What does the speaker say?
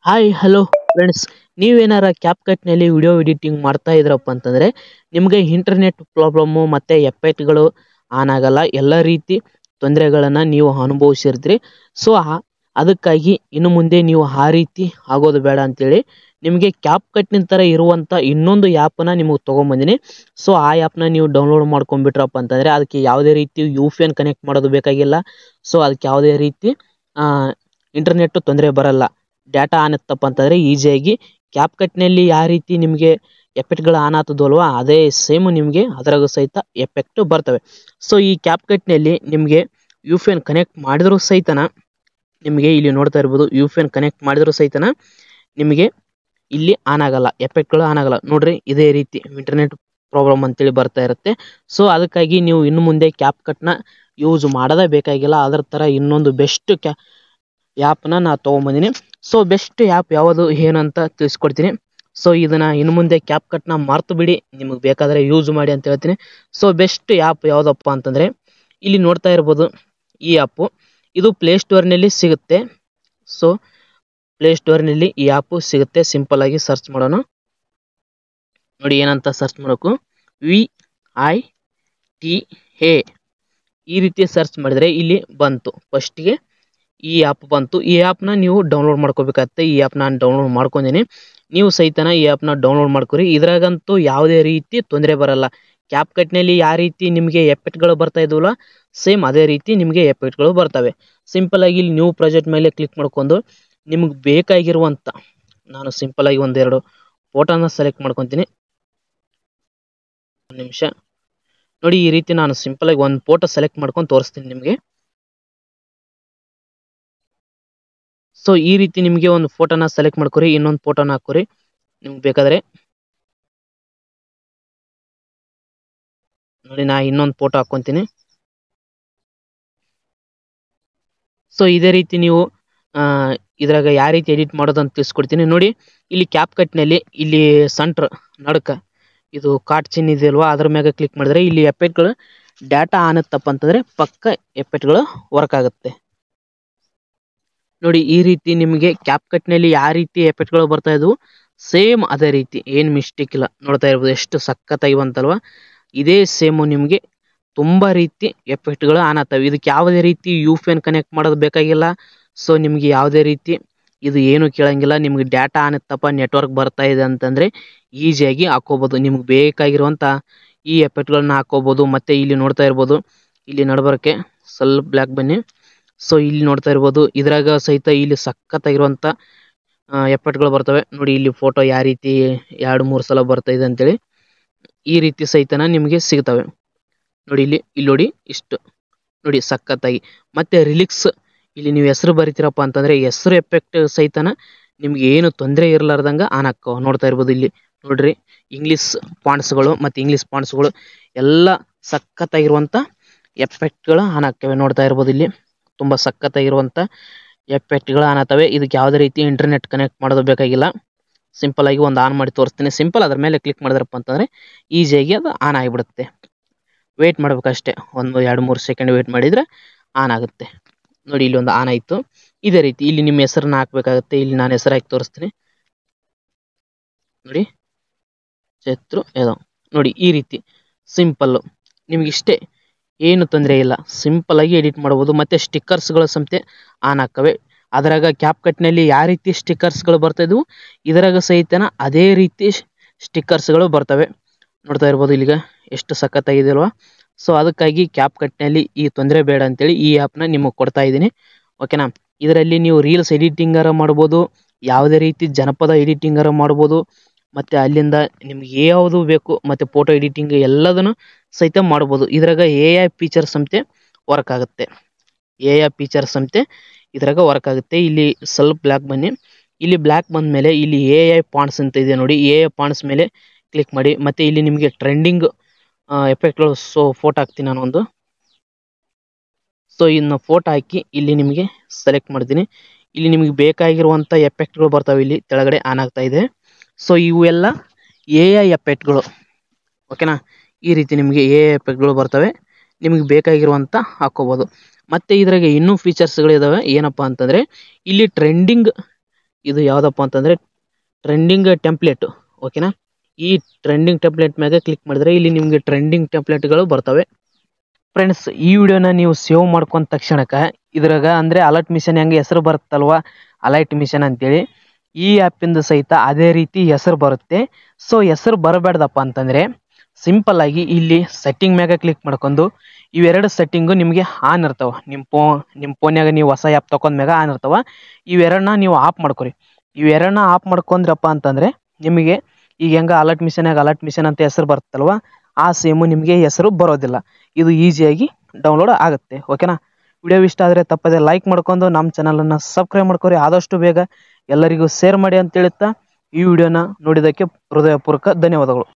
Hi hello friends, ನೀವೇನಾರ ಕ್ಯಾಪ್ಕಟ್ನಲ್ಲಿ video editing ಮಾಡ್ತಾ ಇದ್ರಪ್ಪ ಅಂತಂದರೆ ನಿಮಗೆ ಇಂಟರ್ನೆಟ್ ಪ್ರಾಬ್ಲಮ್ಮು ಮತ್ತು ಎಫೆಕ್ಟ್ಗಳು ಆನ್ ಆಗಲ್ಲ. ಎಲ್ಲ ರೀತಿ ತೊಂದರೆಗಳನ್ನು ನೀವು ಅನುಭವಿಸಿರ್ತೀರಿ. ಸೊ ಅದಕ್ಕಾಗಿ ಇನ್ನು ಮುಂದೆ ನೀವು ಆ ರೀತಿ ಆಗೋದು ಬೇಡ ಅಂತೇಳಿ ನಿಮಗೆ ಕ್ಯಾಪ್ಕಟ್ನಿನ ಥರ ಇರುವಂಥ ಇನ್ನೊಂದು ಆ್ಯಪನ್ನು ನಿಮಗೆ ತೊಗೊಂಬಂದಿನಿ. ಸೊ ಆ ಆ್ಯಪ್ನ ನೀವು ಡೌನ್ಲೋಡ್ ಮಾಡ್ಕೊಂಡ್ಬಿಟ್ರಪ್ಪ ಅಂತಂದರೆ ಅದಕ್ಕೆ ಯಾವುದೇ ರೀತಿ UPN ಕನೆಕ್ಟ್ ಮಾಡೋದು ಬೇಕಾಗಿಲ್ಲ. ಸೊ ಅದಕ್ಕೆ ಯಾವುದೇ ರೀತಿ ಇಂಟರ್ನೆಟ್ಟು ತೊಂದರೆ ಬರಲ್ಲ. ಡಾಟಾ ಆನ್ ಇತ್ತಪ್ಪ ಅಂತಂದರೆ ಈಸಿಯಾಗಿ ಕ್ಯಾಪ್ಕಟ್ನಲ್ಲಿ ಯಾವ ರೀತಿ ನಿಮಗೆ ಎಫೆಕ್ಟ್ಗಳು ಆನ್ ಆಗ್ತದಲ್ವ ಅದೇ ಸೇಮ್ ನಿಮಗೆ ಅದರಾಗೂ ಸಹಿತ ಎಫೆಕ್ಟ್ ಬರ್ತವೆ. ಸೊ ಈ ಕ್ಯಾಪ್ಕಟ್ನಲ್ಲಿ ನಿಮಗೆ UPN ಕನೆಕ್ಟ್ ಮಾಡಿದರೂ ಸಹಿತನ ನಿಮಗೆ ಇಲ್ಲಿ ನೋಡ್ತಾ ಇರ್ಬೋದು, UPN ಕನೆಕ್ಟ್ ಮಾಡಿದರೂ ಸಹಿತನ ನಿಮಗೆ ಇಲ್ಲಿ ಆನ್ ಆಗಲ್ಲ, ಎಫೆಕ್ಟ್ಗಳು ಆನ್ ಆಗಲ್ಲ. ನೋಡ್ರಿ, ಇದೇ ರೀತಿ ಇಂಟರ್ನೆಟ್ ಪ್ರಾಬ್ಲಮ್ ಅಂತೇಳಿ ಬರ್ತಾ ಇರುತ್ತೆ. ಸೊ ಅದಕ್ಕಾಗಿ ನೀವು ಇನ್ನು ಮುಂದೆ ಕ್ಯಾಪ್ಕಟ್ನ ಯೂಸ್ ಮಾಡೋದೇ ಬೇಕಾಗಿಲ್ಲ. ಅದರ ಥರ ಇನ್ನೊಂದು ಬೆಸ್ಟ್ ಆ್ಯಪ್ನ ನಾನು ತೊಗೊಂಬಂದಿನಿ. ಸೊ ಬೆಸ್ಟ್ ಆ್ಯಪ್ ಯಾವುದು ಏನಂತ ತಿಳಿಸ್ಕೊಡ್ತೀನಿ. ಸೊ ಇದನ್ನು ಇನ್ನು ಮುಂದೆ ಕ್ಯಾಪ್ಕಟ್ನ ಮರ್ತು ಬಿಡಿ, ನಿಮಗೆ ಬೇಕಾದರೆ ಯೂಸ್ ಮಾಡಿ ಅಂತ ಹೇಳ್ತೀನಿ. ಸೊ ಬೆಸ್ಟ್ ಆ್ಯಪ್ ಯಾವುದಪ್ಪ ಅಂತಂದರೆ ಇಲ್ಲಿ ನೋಡ್ತಾ ಇರ್ಬೋದು, ಈ ಆ್ಯಪು ಇದು ಪ್ಲೇಸ್ಟೋರ್ನಲ್ಲಿ ಸಿಗುತ್ತೆ. ಸೊ ಪ್ಲೇಸ್ಟೋರ್ನಲ್ಲಿ ಈ ಆ್ಯಪು ಸಿಗುತ್ತೆ. ಸಿಂಪಲ್ಲಾಗಿ ಸರ್ಚ್ ಮಾಡೋಣ. ನೋಡಿ ಏನಂತ ಸರ್ಚ್ ಮಾಡೋಕು, VITA ಈ ರೀತಿ ಸರ್ಚ್ ಮಾಡಿದರೆ ಇಲ್ಲಿ ಬಂತು. ಫಸ್ಟಿಗೆ ಈ ಆ್ಯಪ್ ಬಂತು. ಈ ಆ್ಯಪ್ನ ನೀವು ಡೌನ್ಲೋಡ್ ಮಾಡ್ಕೋಬೇಕಾಗತ್ತೆ. ಈ ಆ್ಯಪ್ ನಾನು ಡೌನ್ಲೋಡ್ ಮಾಡ್ಕೊಂಡಿನಿ. ನೀವು ಸಹಿತನ ಈ ಆ್ಯಪ್ನ ಡೌನ್ಲೋಡ್ ಮಾಡ್ಕೊರಿ. ಇದ್ರಾಗಂತೂ ಯಾವುದೇ ರೀತಿ ತೊಂದರೆ ಬರಲ್ಲ. ಕ್ಯಾಪ್ಕಟ್ನಲ್ಲಿ ಯಾವ ರೀತಿ ನಿಮಗೆ ಎಫೆಕ್ಟ್ಗಳು ಬರ್ತಾ ಇದ್ವಲ್ಲ ಸೇಮ್ ಅದೇ ರೀತಿ ನಿಮಗೆ ಎಫೆಕ್ಟ್ಗಳು ಬರ್ತವೆ. ಸಿಂಪಲ್ಲಾಗಿ ಇಲ್ಲಿ ನ್ಯೂ ಪ್ರಾಜೆಕ್ಟ್ ಮೇಲೆ ಕ್ಲಿಕ್ ಮಾಡ್ಕೊಂಡು ನಿಮಗೆ ಬೇಕಾಗಿರುವಂಥ, ನಾನು ಸಿಂಪಲ್ಲಾಗಿ ಒಂದೆರಡು ಫೋಟೋನ ಸೆಲೆಕ್ಟ್ ಮಾಡ್ಕೊತೀನಿ. ಒಂದು ನಿಮಿಷ ನೋಡಿ, ಈ ರೀತಿ ನಾನು ಸಿಂಪಲ್ಲಾಗಿ ಒಂದು ಫೋಟೋ ಸೆಲೆಕ್ಟ್ ಮಾಡ್ಕೊಂಡು ತೋರಿಸ್ತೀನಿ ನಿಮಗೆ. ಸೊ ಈ ರೀತಿ ನಿಮಗೆ ಒಂದು ಫೋಟೋನ ಸೆಲೆಕ್ಟ್ ಮಾಡ್ಕೊರಿ, ಇನ್ನೊಂದು ಫೋಟೋನ ಹಾಕೋರಿ ನಿಮ್ಗೆ ಬೇಕಾದರೆ. ನೋಡಿ, ನಾ ಇನ್ನೊಂದು ಫೋಟೋ ಹಾಕ್ಕೊತೀನಿ. ಸೊ ಇದೇ ರೀತಿ ನೀವು ಇದ್ರಾಗ ಯಾವ ರೀತಿ ಎಡಿಟ್ ಮಾಡೋದು ಅಂತ ತಿಳಿಸ್ಕೊಡ್ತೀನಿ. ನೋಡಿ, ಇಲ್ಲಿ ಕ್ಯಾಪ್ಕಟ್ನಲ್ಲಿ ಇಲ್ಲಿ ಸೆಂಟ್ರ್ ನಡ್ಕ ಇದು ಕಾಟ್ ಚಿಹ್ನೆ ಇದೆಯಲ್ವಾ, ಅದ್ರ ಮ್ಯಾಗ ಕ್ಲಿಕ್ ಮಾಡಿದ್ರೆ ಇಲ್ಲಿ ಎಫೆಕ್ಟ್ಗಳು ಡಾಟಾ ಆನ್ ಇತ್ತಪ್ಪ ಅಂತಂದರೆ ಪಕ್ಕ ಎಫೆಕ್ಟ್ಗಳು ವರ್ಕ್ ಆಗುತ್ತೆ. ನೋಡಿ, ಈ ರೀತಿ ನಿಮಗೆ ಕ್ಯಾಪ್ಕಟ್ನಲ್ಲಿ ಯಾವ ರೀತಿ ಎಫೆಕ್ಟ್ಗಳು ಬರ್ತಾ ಇದ್ವು ಸೇಮ್ ಅದೇ ರೀತಿ, ಏನು ಮಿಸ್ಟೇಕ್ ಇಲ್ಲ. ನೋಡ್ತಾ ಇರ್ಬೋದು ಎಷ್ಟು ಸಖತ್ತಾಗಿ ಬಂತಲ್ವ. ಇದೇ ಸೇಮು ನಿಮಗೆ ತುಂಬ ರೀತಿ ಎಫೆಕ್ಟ್ಗಳು ಆನ್ ಆಗ್ತವೆ. ಇದಕ್ಕೆ ಯಾವುದೇ ರೀತಿ UPN ಕನೆಕ್ಟ್ ಮಾಡೋದು ಬೇಕಾಗಿಲ್ಲ. ಸೊ ನಿಮಗೆ ಯಾವುದೇ ರೀತಿ ಇದು ಏನು ಕೇಳಂಗಿಲ್ಲ. ನಿಮ್ಗೆ ಡಾಟಾ ಆನ್ ಇತ್ತಪ್ಪ, ನೆಟ್ವರ್ಕ್ ಬರ್ತಾ ಇದೆ ಅಂತಂದರೆ ಈಸಿಯಾಗಿ ಹಾಕೋಬೋದು. ನಿಮ್ಗೆ ಬೇಕಾಗಿರುವಂಥ ಈ ಎಫೆಕ್ಟ್ಗಳನ್ನ ಹಾಕೋಬೋದು. ಮತ್ತು ಇಲ್ಲಿ ನೋಡ್ತಾ ಇರ್ಬೋದು, ಇಲ್ಲಿ ನಡ್ಬರಕ್ಕೆ ಸ್ವಲ್ಪ ಬ್ಲ್ಯಾಕ್ ಬನ್ನಿ. ಸೊ ಇಲ್ಲಿ ನೋಡ್ತಾ ಇರ್ಬೋದು, ಇದ್ರಾಗ ಸಹಿತ ಇಲ್ಲಿ ಸಖತ್ತಾಗಿರುವಂಥ ಎಫೆಕ್ಟ್ಗಳು ಬರ್ತವೆ. ನೋಡಿ, ಇಲ್ಲಿ ಫೋಟೋ ಯಾವ ರೀತಿ 2-3 ಸಲ ಬರ್ತಾ ಇದೆ ಅಂತೇಳಿ ಈ ರೀತಿ ಸಹಿತನ ನಿಮಗೆ ಸಿಗ್ತವೆ. ನೋಡಿ, ಇಲ್ಲಿ ನೋಡಿ ಇಷ್ಟು ನೋಡಿ ಸಖತ್ತಾಗಿ. ಮತ್ತು ರಿಲಿಕ್ಸ್ ಇಲ್ಲಿ ನೀವು ಹೆಸರು ಬರಿತೀರಪ್ಪ ಅಂತಂದರೆ ಹೆಸರು ಎಫೆಕ್ಟ್ ಸಹಿತನ ನಿಮ್ಗೆ ಏನು ತೊಂದರೆ ಇರಲಾರ್ದಂಗೆ ಆನ್ ಹಾಕೋ. ನೋಡ್ತಾ ಇರ್ಬೋದು, ಇಲ್ಲಿ ನೋಡ್ರಿ ಇಂಗ್ಲೀಷ್ ಫಾಂಟ್ಸ್ಗಳು ಮತ್ತು ಇಂಗ್ಲೀಷ್ ಫಾಂಟ್ಸ್ಗಳು ಎಲ್ಲ ಸಖತ್ತಾಗಿರುವಂಥ ಎಫೆಕ್ಟ್ಗಳು ಆನ್ ಆಗ್ತವೆ. ನೋಡ್ತಾ ಇರ್ಬೋದು, ಇಲ್ಲಿ ತುಂಬ ಸಖತ್ತಾಗಿರುವಂಥ ಎಫೆಕ್ಟ್ಗಳು ಆನ್ ಆಗ್ತವೆ. ಇದಕ್ಕೆ ಯಾವುದೇ ರೀತಿ ಇಂಟರ್ನೆಟ್ ಕನೆಕ್ಟ್ ಮಾಡೋದು ಬೇಕಾಗಿಲ್ಲ. ಸಿಂಪಲ್ಲಾಗಿ ಒಂದು ಆನ್ ಮಾಡಿ ತೋರಿಸ್ತೀನಿ. ಸಿಂಪಲ್ ಅದ್ರ ಮೇಲೆ ಕ್ಲಿಕ್ ಮಾಡಿದ್ರಪ್ಪ ಅಂತಂದರೆ ಈಸಿಯಾಗಿ ಅದು ಆನ್ ಆಗಿಬಿಡುತ್ತೆ. ವೆಯ್ಟ್ ಮಾಡಬೇಕಷ್ಟೇ, ಒಂದು 2-3 ಸೆಕೆಂಡ್ ವೆಯ್ಟ್ ಮಾಡಿದರೆ ಆನ್ ಆಗುತ್ತೆ. ನೋಡಿ, ಇಲ್ಲಿ ಒಂದು ಆನ್ ಆಯಿತು. ಇದೇ ರೀತಿ ಇಲ್ಲಿ ನಿಮ್ಮ ಹೆಸರನ್ನ ಹಾಕಬೇಕಾಗುತ್ತೆ. ಇಲ್ಲಿ ನಾನು ಹೆಸರು ಹಾಕಿ ತೋರಿಸ್ತೀನಿ. ನೋಡಿ, ಚತ್ರು ಯಾದವ್. ನೋಡಿ, ಈ ರೀತಿ ಸಿಂಪಲ್ಲು ನಿಮಗಿಷ್ಟೇ, ಏನು ತೊಂದರೆ ಇಲ್ಲ. ಸಿಂಪಲ್ಲಾಗಿ ಎಡಿಟ್ ಮಾಡ್ಬೋದು. ಮತ್ತು ಸ್ಟಿಕ್ಕರ್ಸ್ಗಳು ಸಮೇತ ಆನ್ ಆಗ್ತವೆ. ಅದರಾಗ ಕ್ಯಾಪ್ಕಟ್ನಲ್ಲಿ ಯಾವ ರೀತಿ ಸ್ಟಿಕ್ಕರ್ಸ್ಗಳು ಬರ್ತಾಯಿದ್ವು ಇದರಾಗ ಸಹಿತನ ಅದೇ ರೀತಿ ಸ್ಟಿಕ್ಕರ್ಸ್ಗಳು ಬರ್ತವೆ. ನೋಡ್ತಾ ಇರ್ಬೋದು, ಇಲ್ಲಿಗ ಎಷ್ಟು ಸಖತ್ತಾಗಿದೆಯಲ್ವ. ಸೊ ಅದಕ್ಕಾಗಿ ಕ್ಯಾಪ್ಕಟ್ನಲ್ಲಿ ಈ ತೊಂದರೆ ಬೇಡ ಅಂತೇಳಿ ಈ ಆ್ಯಪ್ನ ನಿಮಗೆ ಕೊಡ್ತಾ ಇದ್ದೀನಿ. ಓಕೆನಾ. ಇದರಲ್ಲಿ ನೀವು ರೀಲ್ಸ್ ಎಡಿಟಿಂಗಾರ ಮಾಡ್ಬೋದು, ಯಾವುದೇ ರೀತಿ ಜನಪದ ಎಡಿಟಿಂಗಾರ ಮಾಡ್ಬೋದು, ಮತ್ತು ಅಲ್ಲಿಂದ ನಿಮ್ಗೆ ಯಾವುದು ಬೇಕು ಮತ್ತು ಫೋಟೋ ಎಡಿಟಿಂಗ್ ಎಲ್ಲದನ್ನು ಸಹಿತ ಮಾಡ್ಬೋದು. ಇದ್ರಾಗ AI ಫೀಚರ್ಸ್ ಸಮೇತ ವರ್ಕ್ ಆಗುತ್ತೆ. AI ಫೀಚರ್ಸ್ ಸಮೇತ ಇದ್ರಾಗ ವರ್ಕ್ ಆಗುತ್ತೆ. ಇಲ್ಲಿ ಸ್ವಲ್ಪ ಬ್ಲ್ಯಾಕ್ ಬನ್ನಿ. ಇಲ್ಲಿ ಬ್ಲ್ಯಾಕ್ ಬಂದ ಮೇಲೆ ಇಲ್ಲಿ AI ಫಾಂಟ್ಸ್ ಅಂತ ಇದೆ ನೋಡಿ, AI ಫಾಂಟ್ಸ್ ಮೇಲೆ ಕ್ಲಿಕ್ ಮಾಡಿ. ಮತ್ತು ಇಲ್ಲಿ ನಿಮಗೆ ಟ್ರೆಂಡಿಂಗ್ ಎಫೆಕ್ಟ್ಗಳು ಫೋಟೋ ಹಾಕ್ತೀನಿ ನಾನು ಒಂದು. ಸೊ ಇನ್ನು ಫೋಟೋ ಹಾಕಿ ಇಲ್ಲಿ ನಿಮಗೆ ಸೆಲೆಕ್ಟ್ ಮಾಡ್ತೀನಿ. ಇಲ್ಲಿ ನಿಮಗೆ ಬೇಕಾಗಿರುವಂಥ ಎಫೆಕ್ಟ್ಗಳು ಬರ್ತವೆ. ಇಲ್ಲಿ ಕೆಳಗಡೆ ಆನ್ ಆಗ್ತಾ ಇದೆ. ಸೊ ಇವೆಲ್ಲ AI ಎಫೆಕ್ಟ್ಗಳು. ಓಕೆನಾ. ಈ ರೀತಿ ನಿಮಗೆ AI ಎಫೆಕ್ಟ್ಗಳು ಬರ್ತವೆ. ನಿಮಗೆ ಬೇಕಾಗಿರುವಂಥ ಹಾಕ್ಕೋಬೋದು. ಮತ್ತು ಇದ್ರಾಗೆ ಇನ್ನೂ ಫೀಚರ್ಸ್ಗಳಿದ್ದಾವೆ. ಏನಪ್ಪ ಅಂತಂದರೆ ಇಲ್ಲಿ ಟ್ರೆಂಡಿಂಗ್ ಇದು ಯಾವುದಪ್ಪ ಅಂತಂದರೆ ಟ್ರೆಂಡಿಂಗ್ ಟೆಂಪ್ಲೇಟ್. ಓಕೆನಾ. ಈ ಟ್ರೆಂಡಿಂಗ್ ಟೆಂಪ್ಲೇಟ್ ಮ್ಯಾಗ ಕ್ಲಿಕ್ ಮಾಡಿದ್ರೆ ಇಲ್ಲಿ ನಿಮಗೆ ಟ್ರೆಂಡಿಂಗ್ ಟೆಂಪ್ಲೇಟ್ಗಳು ಬರ್ತವೆ. ಫ್ರೆಂಡ್ಸ್, ಈ ವಿಡಿಯೋನ ನೀವು ಸೇವ್ ಮಾಡ್ಕೊಂಡ ತಕ್ಷಣಕ್ಕೆ ಇದ್ರಾಗ ಅಂದರೆ ಅಲರ್ಟ್ ಮಿಷನ್ ಹೆಂಗೆ ಹೆಸರು ಬರುತ್ತಲ್ವ, ಅಲರ್ಟ್ ಮಿಷನ್ ಅಂತೇಳಿ ಈ ಆ್ಯಪಿಂದು ಸಹಿತ ಅದೇ ರೀತಿ ಹೆಸರು ಬರುತ್ತೆ. ಸೊ ಹೆಸರು ಬರಬೇಡ್ದಪ್ಪ ಅಂತಂದರೆ ಸಿಂಪಲ್ ಆಗಿ ಇಲ್ಲಿ ಸೆಟ್ಟಿಂಗ್ ಮ್ಯಾಗ ಕ್ಲಿಕ್ ಮಾಡ್ಕೊಂಡು ಇವೆರಡು ಸೆಟ್ಟಿಂಗು ನಿಮಗೆ ಆನ್ ಇರ್ತಾವೆ. ನಿಮ್ಮ ಫೋನ್ಯಾಗ ನೀವು ಹೊಸ ಆ್ಯಪ್ ತೊಗೊಂಡ್ಮ್ಯಾಗ ಆನ್ ಇರ್ತಾವೆ. ಇವೆರಡನ್ನ ನೀವು ಆಫ್ ಮಾಡ್ಕೊರಿ. ಇವೆರಡನ್ನ ಆಫ್ ಮಾಡ್ಕೊಂಡ್ರಪ್ಪ ಅಂತಂದರೆ ನಿಮಗೆ ಈಗ ಹೆಂಗೆ ಅಲರ್ಟ್ ಮಿಷನ್ ಅಂತ ಹೆಸರು ಬರುತ್ತಲ್ವ, ಆ ಸೇಮು ನಿಮಗೆ ಹೆಸರು ಬರೋದಿಲ್ಲ. ಇದು ಈಸಿಯಾಗಿ ಡೌನ್ಲೋಡ್ ಆಗುತ್ತೆ. ಓಕೆನಾ. ವಿಡಿಯೋ ಇಷ್ಟ ಆದರೆ ತಪ್ಪದೆ ಲೈಕ್ ಮಾಡ್ಕೊಂಡು ನಮ್ಮ ಚಾನಲನ್ನು ಸಬ್ಸ್ಕ್ರೈಬ್ ಮಾಡ್ಕೊರಿ. ಆದಷ್ಟು ಬೇಗ ಎಲ್ಲರಿಗೂ ಶೇರ್ ಮಾಡಿ ಅಂತ ಹೇಳುತ್ತಾ ಈ ವಿಡಿಯೋನ ನೋಡಿದ್ದಕ್ಕೆ ಹೃದಯಪೂರ್ವಕ ಧನ್ಯವಾದಗಳು.